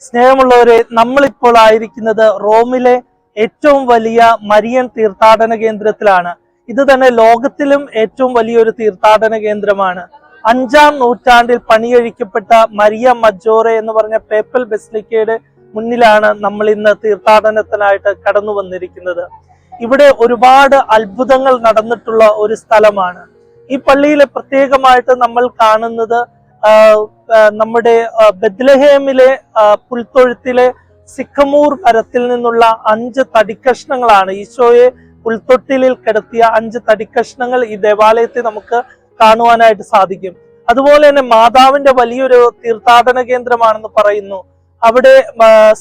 സ്നേഹമുള്ളവരെ, നമ്മളിപ്പോൾ ആയിരിക്കുന്നത് റോമിലെ ഏറ്റവും വലിയ മരിയൻ തീർത്ഥാടന കേന്ദ്രത്തിലാണ്. ഇത് തന്നെ ലോകത്തിലും ഏറ്റവും വലിയൊരു തീർത്ഥാടന കേന്ദ്രമാണ്. 5-ാം നൂറ്റാണ്ടിൽ പണികഴിക്കപ്പെട്ട മരിയ മജോറെ എന്ന് പറഞ്ഞ പേപ്പൽ ബസിലിക്കയുടെ മുന്നിലാണ് നമ്മൾ ഇന്ന് തീർത്ഥാടനത്തിനായിട്ട് കടന്നു വന്നിരിക്കുന്നത്. ഇവിടെ ഒരുപാട് അത്ഭുതങ്ങൾ നടന്നിട്ടുള്ള ഒരു സ്ഥലമാണ്. ഈ പള്ളിയിലെ പ്രത്യേകമായിട്ട് നമ്മൾ കാണുന്നത് നമ്മുടെ ബെത്ലഹേമിലെ പുൽത്തൊഴുത്തിലെ സിക്കമൂർ മരത്തിൽ നിന്നുള്ള 5 തടിക്കഷ്ണങ്ങളാണ്. ഈശോയെ പുൽത്തൊട്ടിലിൽ കിടത്തിയ 5 തടിക്കഷ്ണങ്ങൾ ഈ ദേവാലയത്തിൽ നമുക്ക് കാണുവാനായിട്ട് സാധിക്കും. അതുപോലെ തന്നെ മാതാവിന്റെ വലിയൊരു തീർത്ഥാടന കേന്ദ്രമാണെന്ന് പറയുന്നു. അവിടെ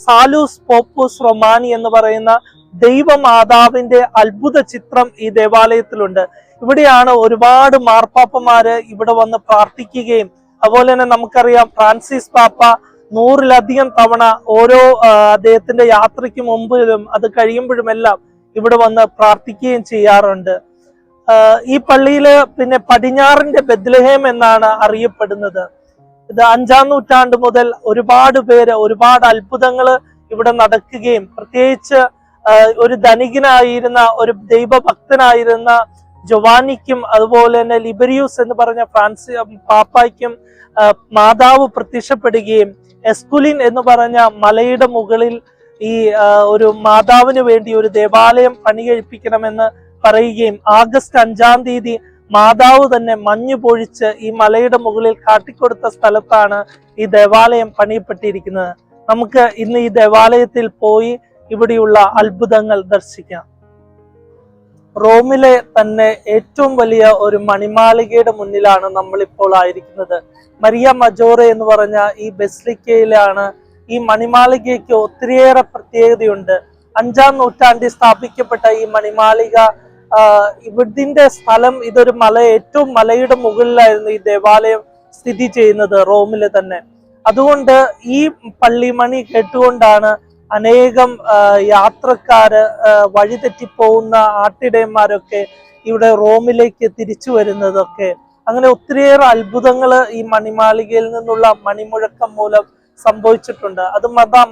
സാലൂസ് പോപ്പൂസ് റൊമാനി എന്ന് പറയുന്ന ദൈവമാതാവിന്റെ അത്ഭുത ചിത്രം ഈ ദേവാലയത്തിലുണ്ട്. ഇവിടെയാണ് ഒരുപാട് മാർപ്പാപ്പമാര് ഇവിടെ വന്ന് പ്രാർത്ഥിക്കുകയും, അതുപോലെ തന്നെ നമുക്കറിയാം ഫ്രാൻസിസ് പാപ്പ 100-ലധികം തവണ ഓരോ അദ്ദേഹത്തിന്റെ യാത്രയ്ക്ക് മുമ്പിലും അത് കഴിയുമ്പോഴുമെല്ലാം ഇവിടെ വന്ന് പ്രാർത്ഥിക്കുകയും ചെയ്യാറുണ്ട്. ഈ പള്ളിയില് പിന്നെ പടിഞ്ഞാറിന്റെ ബെത്ലഹേം എന്നാണ് അറിയപ്പെടുന്നത്. ഇത് 5-ാം നൂറ്റാണ്ട് മുതൽ ഒരുപാട് പേര് ഒരുപാട് അത്ഭുതങ്ങൾ ഇവിടെ നടക്കുകയും, പ്രത്യേകിച്ച് ഒരു ധനികനായിരുന്ന ഒരു ദൈവഭക്തനായിരുന്ന ജൊവാനിക്കും അതുപോലെ തന്നെ ലിബരിയൂസ് എന്ന് പറഞ്ഞ പാപ്പായ്ക്കും മാതാവ് പ്രത്യക്ഷപ്പെടുകയും എസ്കുലിൻ എന്ന് പറഞ്ഞ മലയുടെ മുകളിൽ ഈ ഒരു മാതാവിന് വേണ്ടി ഒരു ദേവാലയം പണികഴിപ്പിക്കണമെന്ന് പറയുകയും ആഗസ്റ്റ് 5-ാം തീയതി മാതാവ് തന്നെ മഞ്ഞു പൊഴിച്ച് ഈ മലയുടെ മുകളിൽ കാട്ടിക്കൊടുത്ത സ്ഥലത്താണ് ഈ ദേവാലയം പണിയപ്പെട്ടിരിക്കുന്നത്. നമുക്ക് ഇന്ന് ഈ ദേവാലയത്തിൽ പോയി ഇവിടെയുള്ള അത്ഭുതങ്ങൾ ദർശിക്കാം. റോമിലെ തന്നെ ഏറ്റവും വലിയ ഒരു മണിമാളികയുടെ മുന്നിലാണ് നമ്മളിപ്പോൾ ആയിരിക്കുന്നത്. മരിയ മജോറെ എന്ന് പറഞ്ഞ ഈ ബസിലിക്കയിലാണ്. ഈ മണിമാളികയ്ക്ക് ഒത്തിരിയേറെ പ്രത്യേകതയുണ്ട്. 5-ാം നൂറ്റാണ്ടിൽ സ്ഥാപിക്കപ്പെട്ട ഈ മണിമാളിക, ഇതിന്റെ സ്ഥലം, ഇതൊരു ഏറ്റവും മലയുടെ മുകളിലായിരുന്നു ഈ ദേവാലയം സ്ഥിതി ചെയ്യുന്നത്, റോമില് തന്നെ. അതുകൊണ്ട് ഈ പള്ളിമണി കേട്ടുകൊണ്ടാണ് അനേകം യാത്രക്കാര്, വഴിതെറ്റിപ്പോകുന്ന ആട്ടിടയന്മാരൊക്കെ ഇവിടെ റോമിലേക്ക് തിരിച്ചു വരുന്നതൊക്കെ. അങ്ങനെ ഒത്തിരിയേറെ അത്ഭുതങ്ങൾ ഈ മണിമാളികയിൽ നിന്നുള്ള മണിമുഴക്കം മൂലം സംഭവിച്ചിട്ടുണ്ട്. അത്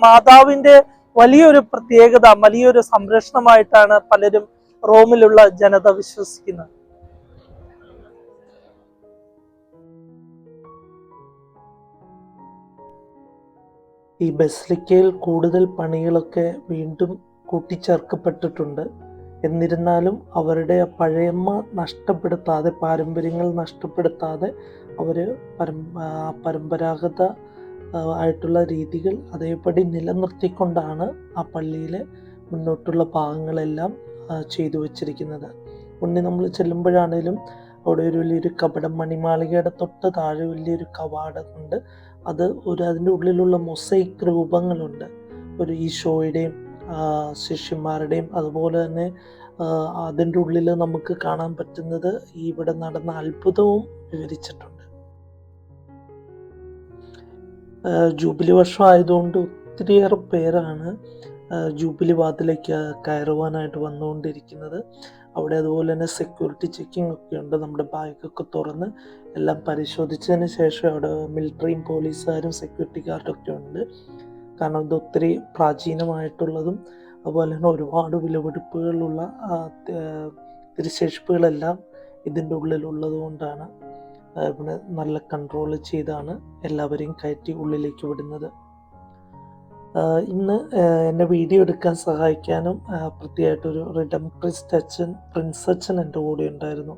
മാതാവിന്റെ വലിയൊരു പ്രത്യേകത, വലിയൊരു സംരക്ഷണമായിട്ടാണ് പലരും റോമിലുള്ള ജനത വിശ്വസിക്കുന്നത്. ഈ ബസിലിക്കയിൽ കൂടുതൽ പണികളൊക്കെ വീണ്ടും കൂട്ടിച്ചേർക്കപ്പെട്ടിട്ടുണ്ട്. എന്നിരുന്നാലും അവരുടെ പഴയമ്മ നഷ്ടപ്പെടുത്താതെ, പാരമ്പര്യങ്ങൾ നഷ്ടപ്പെടുത്താതെ അവർ പരമ്പരാഗത ആയിട്ടുള്ള രീതികൾ അതേപടി നിലനിർത്തിക്കൊണ്ടാണ് ആ പള്ളിയിലെ മുന്നോട്ടുള്ള ഭാഗങ്ങളെല്ലാം ചെയ്തു വച്ചിരിക്കുന്നത്. ഉണ്ണി നമ്മൾ ചെല്ലുമ്പോഴാണേലും അവിടെ ഒരു വലിയൊരു കപടം, മണിമാളികയുടെ തൊട്ട് താഴെ വലിയൊരു കവാടമുണ്ട്. അതിൻ്റെ ഉള്ളിലുള്ള മൊസൈക്ക് രൂപങ്ങളുണ്ട്. ഒരു ഈശോയുടെയും ശിഷ്യന്മാരുടെയും, അതുപോലെ തന്നെ അതിൻ്റെ ഉള്ളിൽ നമുക്ക് കാണാൻ പറ്റുന്നത് ഇവിടെ നടന്ന അത്ഭുതവും വിവരിച്ചിട്ടുണ്ട്. ജൂബിലി വർഷം ആയതുകൊണ്ട് ഒത്തിരിയേറെ പേരാണ് ജൂബിലി വാതിലേക്ക് കയറുവാനായിട്ട് വന്നുകൊണ്ടിരിക്കുന്നത്. അവിടെ അതുപോലെ തന്നെ സെക്യൂരിറ്റി ചെക്കിംഗ് ഒക്കെ ഉണ്ട്. നമ്മുടെ ബാഗൊക്കെ തുറന്ന് എല്ലാം പരിശോധിച്ചതിന് ശേഷം അവിടെ മിലിറ്ററിയും പോലീസുകാരും സെക്യൂരിറ്റി ഗാർഡൊക്കെ ഉണ്ട്. കാരണം ഇത് ഒത്തിരി പ്രാചീനമായിട്ടുള്ളതും അതുപോലെ തന്നെ ഒരുപാട് വിലപിടിപ്പുകളുള്ള തിരുശേഷിപ്പുകളെല്ലാം ഇതിൻ്റെ ഉള്ളിലുള്ളത് കൊണ്ടാണ് ഇവിടെ നല്ല കൺട്രോൾ ചെയ്താണ് എല്ലാവരെയും കയറ്റി ഉള്ളിലേക്ക് വിടുന്നത്. ഇന്ന് എന്നെ വീഡിയോ എടുക്കാൻ സഹായിക്കാനും പ്രത്യേകമായിട്ടൊരു റിഡംപ്ട്രിസ്റ്റ് അച്ഛൻ, പ്രിൻസ് അച്ഛൻ എൻ്റെ കൂടെ ഉണ്ടായിരുന്നു.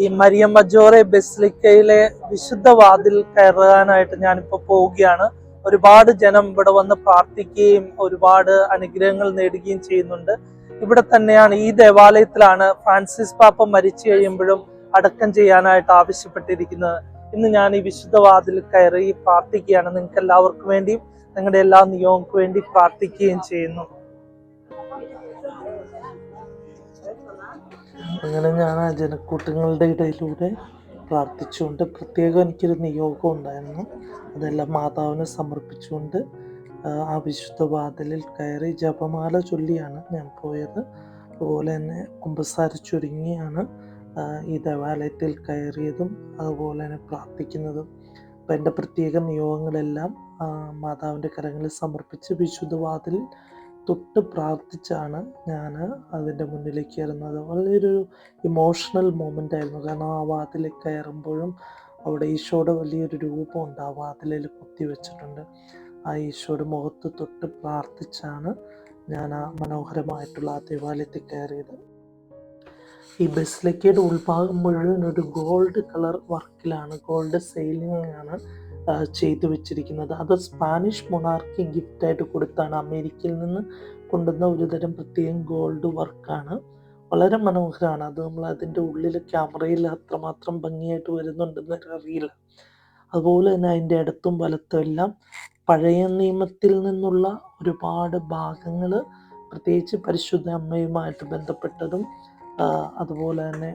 ഈ മരിയ മജോറെ ബസിലിക്കയിലെ വിശുദ്ധ വാതിൽ കയറാനായിട്ട് ഞാനിപ്പോൾ പോവുകയാണ്. ഒരുപാട് ജനം ഇവിടെ വന്ന് പ്രാർത്ഥിക്കുകയും ഒരുപാട് അനുഗ്രഹങ്ങൾ നേടുകയും ചെയ്യുന്നുണ്ട്. ഇവിടെ തന്നെയാണ്, ഈ ദേവാലയത്തിലാണ് ഫ്രാൻസിസ് പാപ്പ മരിച്ചു കഴിയുമ്പോഴും അടക്കം ചെയ്യാനായിട്ട് ആവശ്യപ്പെട്ടിരിക്കുന്നത്. ഇന്ന് ഞാൻ ഈ വിശുദ്ധ വാതിൽ കയറി പ്രാർത്ഥിക്കുകയാണ്. നിങ്ങൾക്ക് എല്ലാവർക്കും വേണ്ടിയും നിങ്ങളുടെ എല്ലാ നിയോഗങ്ങൾക്ക് വേണ്ടി പ്രാർത്ഥിക്കുകയും ചെയ്യുന്നു. അങ്ങനെ ഞാൻ ആ ജനക്കൂട്ടങ്ങളുടെ ഇടയിലൂടെ പ്രാർത്ഥിച്ചുകൊണ്ട്, പ്രത്യേകം എനിക്കൊരു നിയോഗം ഉണ്ടായിരുന്നു, അതെല്ലാം മാതാവിനെ സമർപ്പിച്ചുകൊണ്ട് ആ വിശുദ്ധ വാതിലിൽ കയറി ജപമാല ചൊല്ലിയാണ് ഞാൻ പോയത്. അതുപോലെ തന്നെ കുമ്പസാരിച്ചൊരുങ്ങിയാണ് ഈ ദേവാലയത്തിൽ കയറിയതും അതുപോലെ തന്നെ പ്രാർത്ഥിക്കുന്നതും. അപ്പം എൻ്റെ പ്രത്യേക നിയോഗങ്ങളെല്ലാം മാതാവിൻ്റെ കരങ്ങളിൽ സമർപ്പിച്ച് വിശുദ്ധ വാതിൽ തൊട്ട് പ്രാർത്ഥിച്ചാണ് ഞാൻ അതിൻ്റെ മുന്നിലേക്ക് കയറുന്നത്. വളരെയൊരു ഇമോഷണൽ മൊമെൻ്റ് ആയിരുന്നു. കാരണം ആ വാതിൽ കയറുമ്പോഴും അവിടെ ഈശോയുടെ വലിയൊരു രൂപമുണ്ട്, ആ വാതിലിൽ കുത്തി വെച്ചിട്ടുണ്ട്. ആ ഈശോയുടെ മുഖത്ത് തൊട്ട് പ്രാർത്ഥിച്ചാണ് ഞാൻ ആ മനോഹരമായിട്ടുള്ള ആ ദേവാലയത്തിൽ കയറിയത്. ഈ ബസിലിക്കയുടെ ഉൾഭാഗം മുഴുവൻ ഒരു ഗോൾഡ് കളർ വർക്കിലാണ്, ഗോൾഡ് സെയിലിംഗ് ആണ് ചെയ്തു വെച്ചിരിക്കുന്നത്. അത് സ്പാനിഷ് മൊണാർക്കി ഗിഫ്റ്റായിട്ട് കൊടുത്താണ്, അമേരിക്കയിൽ നിന്ന് കൊണ്ടുവന്ന ഒരുതരം പ്രത്യേകം ഗോൾഡ് വർക്കാണ്. വളരെ മനോഹരമാണ്. അത് നമ്മൾ അതിൻ്റെ ഉള്ളിൽ ക്യാമറയിൽ അത്രമാത്രം ഭംഗിയായിട്ട് വരുന്നുണ്ടെന്ന് അറിയില്ല. അതുപോലെ തന്നെ അതിൻ്റെ ഇടത്തും വലത്തും എല്ലാം പഴയ നിയമത്തിൽ നിന്നുള്ള ഒരുപാട് ഭാഗങ്ങൾ, പ്രത്യേകിച്ച് പരിശുദ്ധ അമ്മയുമായിട്ട് ബന്ധപ്പെട്ടതും അതുപോലെ തന്നെ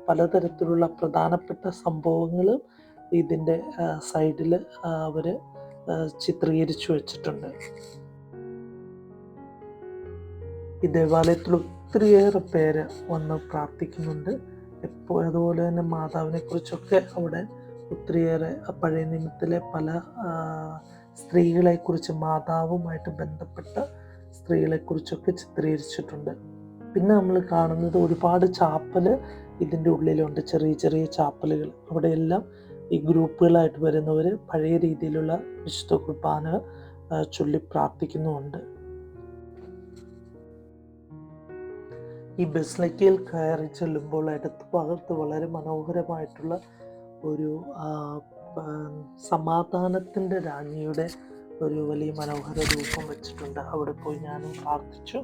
പലതരത്തിലുള്ള പ്രധാനപ്പെട്ട സംഭവങ്ങൾ ഇതിൻ്റെ സൈഡിൽ അവർ ചിത്രീകരിച്ചു വച്ചിട്ടുണ്ട്. ഈ ദേവാലയത്തിൽ ഒത്തിരിയേറെ പേര് വന്ന് പ്രാർത്ഥിക്കുന്നുണ്ട് എപ്പോൾ. അതുപോലെ തന്നെ മാതാവിനെ കുറിച്ചൊക്കെ അവിടെ ഒത്തിരിയേറെ പഴയ നിയമത്തിലെ പല സ്ത്രീകളെക്കുറിച്ച്, മാതാവുമായിട്ട് ബന്ധപ്പെട്ട സ്ത്രീകളെക്കുറിച്ചൊക്കെ ചിത്രീകരിച്ചിട്ടുണ്ട്. പിന്നെ നമ്മൾ കാണുന്നത് ഒരുപാട് ചാപ്പൽ ഇതിൻ്റെ ഉള്ളിലുണ്ട്, ചെറിയ ചെറിയ ചാപ്പലുകൾ. അവിടെയെല്ലാം ഈ ഗ്രൂപ്പുകളായിട്ട് വരുന്നവർ പഴയ രീതിയിലുള്ള വിശുദ്ധ കുർബാന ചൊല്ലി പ്രാർത്ഥിക്കുന്നുമുണ്ട്. ഈ ബസിലിക്കയിൽ കയറി ചെല്ലുമ്പോൾ ഇടത്ത് ഭാഗത്ത് വളരെ മനോഹരമായിട്ടുള്ള ഒരു സമാധാനത്തിൻ്റെ രാജ്ഞിയുടെ ഒരു വലിയ മനോഹര രൂപം വെച്ചിട്ടുണ്ട്. അവിടെ പോയി ഞാനും പ്രാർത്ഥിച്ചു.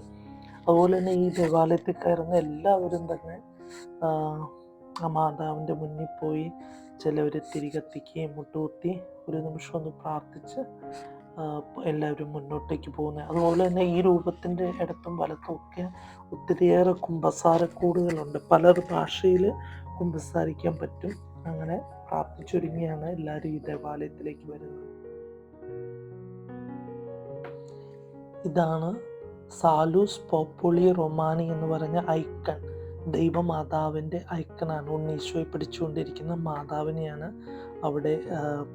അതുപോലെ തന്നെ ഈ ദേവാലയത്തിൽ കയറുന്ന എല്ലാവരും തന്നെ മാതാവിൻ്റെ മുന്നിൽ പോയി ചിലവർ തിരി കത്തിക്കുകയും മുട്ടുകുത്തി ഒരു നിമിഷം ഒന്ന് പ്രാർത്ഥിച്ച് എല്ലാവരും മുന്നോട്ടേക്ക് പോകുന്നത്. അതുപോലെ തന്നെ ഈ രൂപത്തിൻ്റെ ഇടത്തും വലത്തും ഒക്കെ ഒത്തിരിയേറെ കുമ്പസാരക്കൂടുകളുണ്ട്. പല ഭാഷയിൽ കുമ്പസാരിക്കാൻ പറ്റും. അങ്ങനെ പ്രാർത്ഥിച്ചൊരുങ്ങിയാണ് എല്ലാവരും ഈ ദേവാലയത്തിലേക്ക് വരുന്നത്. ഇതാണ് സാലൂസ് പോപ്പുളി റൊമാനി എന്ന് പറഞ്ഞ ഐക്കൺ, ദൈവമാതാവിൻ്റെ ഐക്കണാണ്. ഉണ്ണീശോയെ പിടിച്ചുകൊണ്ടിരിക്കുന്ന മാതാവിനെയാണ് അവിടെ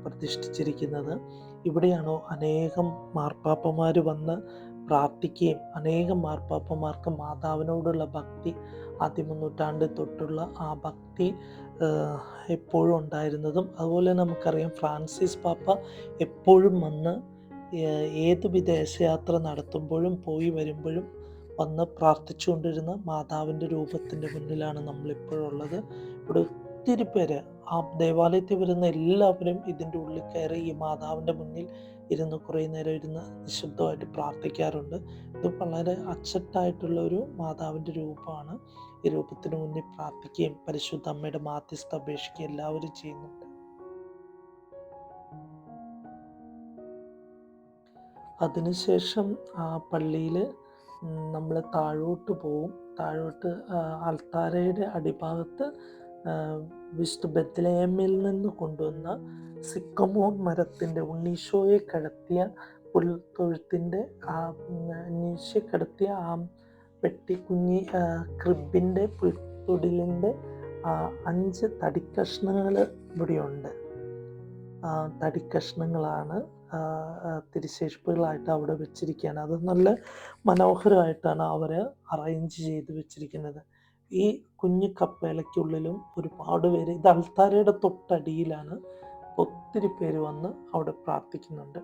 പ്രതിഷ്ഠിച്ചിരിക്കുന്നത്. ഇവിടെയാണോ അനേകം മാർപ്പാപ്പമാർ വന്ന് പ്രാർത്ഥിക്കുകയും അനേകം മാർപ്പാപ്പമാർക്ക് മാതാവിനോടുള്ള ഭക്തി, ആദ്യ നൂറ്റാണ്ട് തൊട്ടുള്ള ആ ഭക്തി എപ്പോഴും ഉണ്ടായിരുന്നതും. അതുപോലെ നമുക്കറിയാം ഫ്രാൻസിസ് പാപ്പ എപ്പോഴും വന്ന് ഏത് വിദേശയാത്ര നടത്തുമ്പോഴും പോയി വരുമ്പോഴും വന്ന് പ്രാർത്ഥിച്ചുകൊണ്ടിരുന്ന മാതാവിൻ്റെ രൂപത്തിൻ്റെ മുന്നിലാണ് നമ്മളിപ്പോഴുള്ളത്. ഇവിടെ ഒത്തിരി പേര് ആ ദേവാലയത്തിൽ വരുന്ന എല്ലാവരും ഇതിൻ്റെ ഉള്ളിൽ കയറി ഈ മാതാവിൻ്റെ മുന്നിൽ ഇരുന്ന് കുറേ നേരം ഇരുന്ന് നിശബ്ദമായിട്ട് പ്രാർത്ഥിക്കാറുണ്ട്. ഇത് വളരെ അച്ചട്ടായിട്ടുള്ള ഒരു മാതാവിൻ്റെ രൂപമാണ്. ഈ രൂപത്തിന് മുന്നിൽ പ്രാർത്ഥിക്കുകയും പരിശുദ്ധ അമ്മയുടെ മാധ്യസ്ഥ അപേക്ഷിക്കുകയും എല്ലാവരും ചെയ്യുന്നുണ്ട്. അതിനുശേഷം ആ പള്ളിയിൽ നമ്മൾ താഴോട്ട് പോവും. താഴോട്ട് അൾത്താരയുടെ അടിഭാഗത്ത് വിശുദ്ധ ബെത്ലഹേമിൽ നിന്ന് കൊണ്ടുവന്ന സിക്കമോൺ മരത്തിൻ്റെ ഉണ്ണീശോയെ കിടത്തിയ പുൽത്തൊഴുത്തിൻ്റെ ഉണ്ണീശോയെ കിടത്തിയ ആ പെട്ടി കുഞ്ഞി ക്രിബിൻ്റെ പുൽത്തൊടിലിൻ്റെ 5 തടിക്കഷ്ണങ്ങൾ ഇവിടെയുണ്ട്. തടിക്കഷ്ണങ്ങളാണ് തിരുശേഷിപ്പുകളായിട്ട് അവിടെ വെച്ചിരിക്കുകയാണ്. അത് നല്ല മനോഹരമായിട്ടാണ് അവർ അറേഞ്ച് ചെയ്ത് വെച്ചിരിക്കുന്നത്. ഈ കുഞ്ഞു കപ്പേളയ്ക്കുള്ളിലും ഒരുപാട് പേര്, ഇത് അൾത്താരയുടെ തൊട്ടടിയിലാണ്, ഒത്തിരി പേര് വന്ന് അവിടെ പ്രാർത്ഥിക്കുന്നുണ്ട്.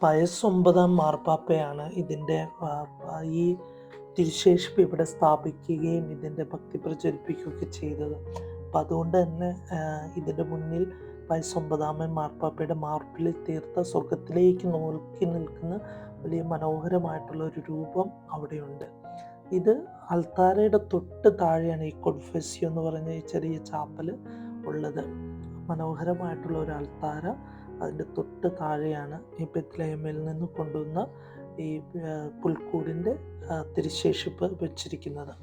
പയസ് 9 മാർപ്പാപ്പയാണ് ഇതിൻ്റെ ഈ തിരുശേഷിപ്പ് ഇവിടെ സ്ഥാപിക്കുകയും ഇതിൻ്റെ ഭക്തി പ്രചരിപ്പിക്കുകയൊക്കെ ചെയ്തത്. അപ്പം അതുകൊണ്ട് തന്നെ ഇതിൻ്റെ മുന്നിൽ പയസ് 9 മാർപ്പാപ്പയുടെ മാർബിൾ തീർത്ത സ്വർഗത്തിലേക്ക് നോക്കി നിൽക്കുന്ന വലിയ മനോഹരമായിട്ടുള്ള ഒരു രൂപം അവിടെയുണ്ട്. ഇത് അൾത്താരയുടെ തൊട്ട് താഴെയാണ് ഈ കൊൺഫെസിയോ എന്ന് പറഞ്ഞ ഈ ചെറിയ ചാപ്പൽ ഉള്ളത്. മനോഹരമായിട്ടുള്ള ഒരു അൾത്താര, അതിൻ്റെ തൊട്ട് താഴെയാണ് ഈ ബെത്ലഹേമിൽ നിന്ന് കൊണ്ടുവന്ന ഈ പുൽക്കൂടിൻ്റെ തിരുശേഷിപ്പ് വെച്ചിരിക്കുന്നത്.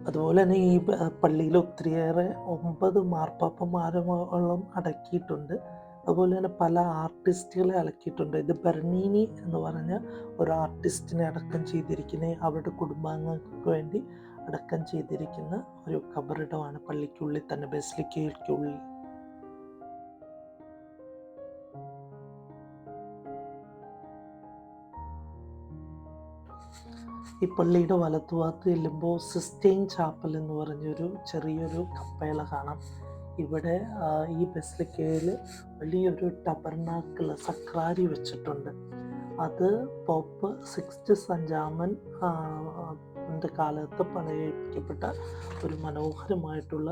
അതുപോലെ തന്നെ ഈ പള്ളിയിൽ ഒത്തിരിയേറെ 9 മാർപ്പാപ്പമാരോളം അടക്കിയിട്ടുണ്ട്. അതുപോലെ തന്നെ പല ആർട്ടിസ്റ്റുകളെ അടക്കിയിട്ടുണ്ട്. ഇത് ബെർണീനി എന്ന് പറഞ്ഞ ഒരു ആർട്ടിസ്റ്റിനെ അടക്കം ചെയ്തിരിക്കുന്നത് അവരുടെ കുടുംബാംഗങ്ങൾക്ക് വേണ്ടി അടക്കം ചെയ്തിരിക്കുന്ന ഒരു ഖബറിടമാണ് പള്ളിക്കുള്ളിൽ തന്നെ, ബസിലിക്കയ്ക്കുള്ളിൽ. ഈ പള്ളിയുടെ വലത്തുഭാഗത്ത് ചെല്ലുമ്പോൾ സിസ്റ്റൈൻ ചാപ്പൽ എന്ന് പറഞ്ഞൊരു ചെറിയൊരു കപ്പേള കാണാം. ഇവിടെ ഈ ബസിലിക്കയിൽ വലിയൊരു ടബർനാക്കിൾ സക്രാരി വെച്ചിട്ടുണ്ട്. അത് പോപ്പ് 6th സെന്റ് ജാമൻ കാലത്ത് പണിയിപ്പിക്കപ്പെട്ട ഒരു മനോഹരമായിട്ടുള്ള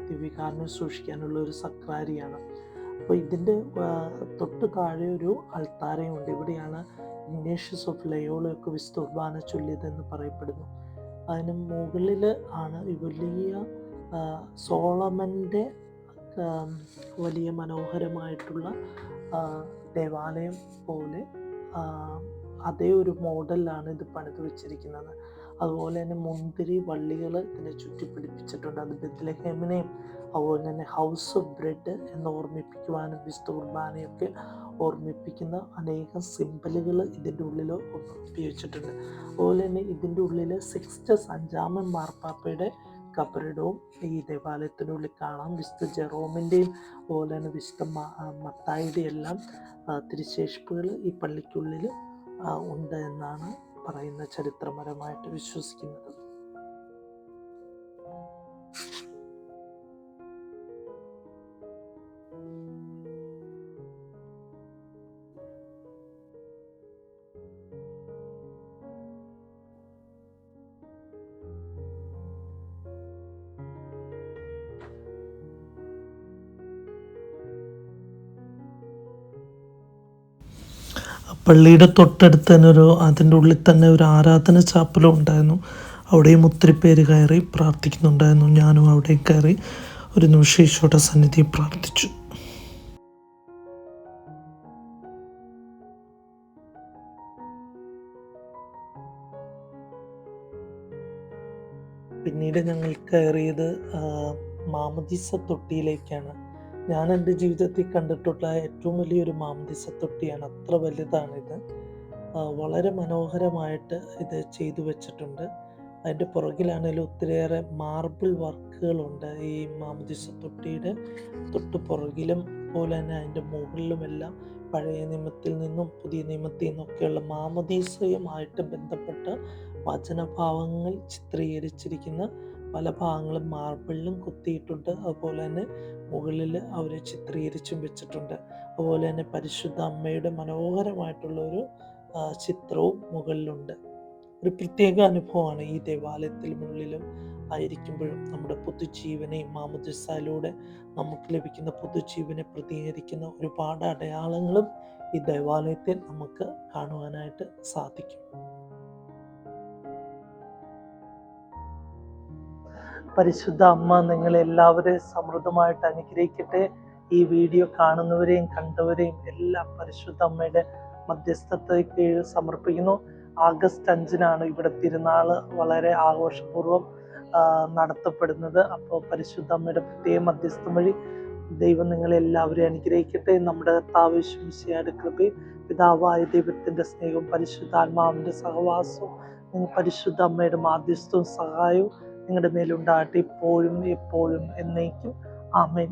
ദിവ്യകാരുണ്യം സൂക്ഷിക്കാനുള്ള ഒരു സക്രാരിയാണ്. അപ്പോൾ ഇതിൻ്റെ തൊട്ട് താഴെ ഒരു അൾത്താരയുണ്ട്. ഇവിടെയാണ് ഇഗ്നേഷ്യസ് ഓഫ് ലയോളയൊക്കെ വിശുദ്ധ കുർബാന ചൊല്ലിയതെന്ന് പറയപ്പെടുന്നു. അതിന് മുകളിൽ ആണ് ഈ വലിയ സോളമൻ്റെ വലിയ മനോഹരമായിട്ടുള്ള ദേവാലയം പോലെ അതേ ഒരു മോഡലിലാണ് ഇത് പണിത് വെച്ചിരിക്കുന്നത്. അതുപോലെ തന്നെ മുന്തിരി വള്ളികൾ ഇതിനെ ചുറ്റിപ്പിടിപ്പിച്ചിട്ടുണ്ട്. അത് ബെത്ലഹേമിനെയും അതുപോലെ തന്നെ ഹൗസ് ഓഫ് ബ്രെഡ് എന്ന് ഓർമ്മിപ്പിക്കുവാനും വിശുദ്ധ കുർബാനയൊക്കെ ഓർമ്മിപ്പിക്കുന്ന അനേകം സിംബലുകൾ ഇതിൻ്റെ ഉള്ളിൽ ഉപയോഗിച്ചിട്ടുണ്ട്. അതുപോലെ തന്നെ ഇതിൻ്റെ ഉള്ളിൽ 6th സെന്റ് ജാമൻ മാർപ്പാപ്പയുടെ ഖബറിടവും ഈ ദേവാലയത്തിനുള്ളിൽ കാണാം. വിശുദ്ധ ജെറോമിൻ്റെയും അതുപോലെ തന്നെ വിശുദ്ധ മത്തായിയുടെ എല്ലാം തിരുശേഷിപ്പുകൾ ഈ പള്ളിക്കുള്ളിൽ ഉണ്ട് എന്നാണ് പറയുന്ന ചരിത്രപരമായിട്ട് വിശ്വസിക്കുന്നത്. പള്ളിയുടെ തൊട്ടടുത്ത് തന്നെ അതിൻ്റെ ഉള്ളിൽ തന്നെ ഒരു ആരാധന ചാപ്പലും ഉണ്ടായിരുന്നു. അവിടെയും ഒത്തിരി പേര് കയറി പ്രാർത്ഥിക്കുന്നുണ്ടായിരുന്നു. ഞാനും അവിടെ കയറി ഒരു നിമിഷം ഈശോയുടെ സന്നിധി പ്രാർത്ഥിച്ചു. പിന്നീട് ഞങ്ങൾ കയറിയത് മാമോദീസ തൊട്ടിയിലേക്കാണ്. ഞാൻ എൻ്റെ ജീവിതത്തിൽ കണ്ടിട്ടുള്ള ഏറ്റവും വലിയൊരു മാമോദീസ തൊട്ടിയാണ്. അത്ര വലുതാണിത്. വളരെ മനോഹരമായിട്ട് ഇത് ചെയ്തു വെച്ചിട്ടുണ്ട്. അതിൻ്റെ പുറകിലാണെങ്കിലും ഒത്തിരിയേറെ മാർബിൾ വർക്കുകളുണ്ട് ഈ മാമോദീസ തൊട്ടിയുടെ തൊട്ട് പുറകിലും അതുപോലെ തന്നെ അതിൻ്റെ മുകളിലുമെല്ലാം പഴയ നിയമത്തിൽ നിന്നും പുതിയ നിയമത്തിൽ നിന്നൊക്കെയുള്ള മാമോദീസയുമായിട്ട് ബന്ധപ്പെട്ട വചനഭാവങ്ങൾ ചിത്രീകരിച്ചിരിക്കുന്ന പല ഭാഗങ്ങളും മാർബിളിലും കുത്തിയിട്ടുണ്ട്. അതുപോലെ തന്നെ മുകളിൽ അവർ ചിത്രീകരിച്ചും വെച്ചിട്ടുണ്ട്. അതുപോലെ തന്നെ പരിശുദ്ധ അമ്മയുടെ മനോഹരമായിട്ടുള്ള ഒരു ചിത്രവും മുകളിലുണ്ട്. ഒരു പ്രത്യേക അനുഭവമാണ് ഈ ദേവാലയത്തിനുള്ളിലും ആയിരിക്കുമ്പോഴും. നമ്മുടെ പുതുജീവനെയും മാമോദീസയിലൂടെ നമുക്ക് ലഭിക്കുന്ന പുതുജീവനെ പ്രതിനിധീകരിക്കുന്ന ഒരുപാട് അടയാളങ്ങളും ഈ ദേവാലയത്തിൽ നമുക്ക് കാണുവാനായിട്ട് സാധിക്കും. പരിശുദ്ധ അമ്മ നിങ്ങളെല്ലാവരെയും സമൃദ്ധമായിട്ട് അനുഗ്രഹിക്കട്ടെ. ഈ വീഡിയോ കാണുന്നവരെയും കണ്ടവരെയും എല്ലാം പരിശുദ്ധ അമ്മയുടെ മധ്യസ്ഥതയ്ക്ക് സമർപ്പിക്കുന്നു. ആഗസ്റ്റ് 5 ഇവിടെ തിരുനാൾ വളരെ ആഘോഷപൂർവ്വം നടത്തപ്പെടുന്നത്. അപ്പോൾ പരിശുദ്ധ അമ്മയുടെ പ്രത്യേക മധ്യസ്ഥം വഴി ദൈവം നിങ്ങളെല്ലാവരെയും അനുഗ്രഹിക്കട്ടെ. നമ്മുടെ കർത്താവ് യേശു മിശിഹായുടെ കൃപയും പിതാവായ ദൈവത്തിൻ്റെ സ്നേഹവും പരിശുദ്ധാത്മാവിൻ്റെ സഹവാസവും പരിശുദ്ധ അമ്മയുടെ മാധ്യസ്ഥവും സഹായവും നിങ്ങളുടെ മേലുണ്ടാകട്ടെ, ഇപ്പോഴും എപ്പോഴും എന്നേക്കും. ആമേൻ.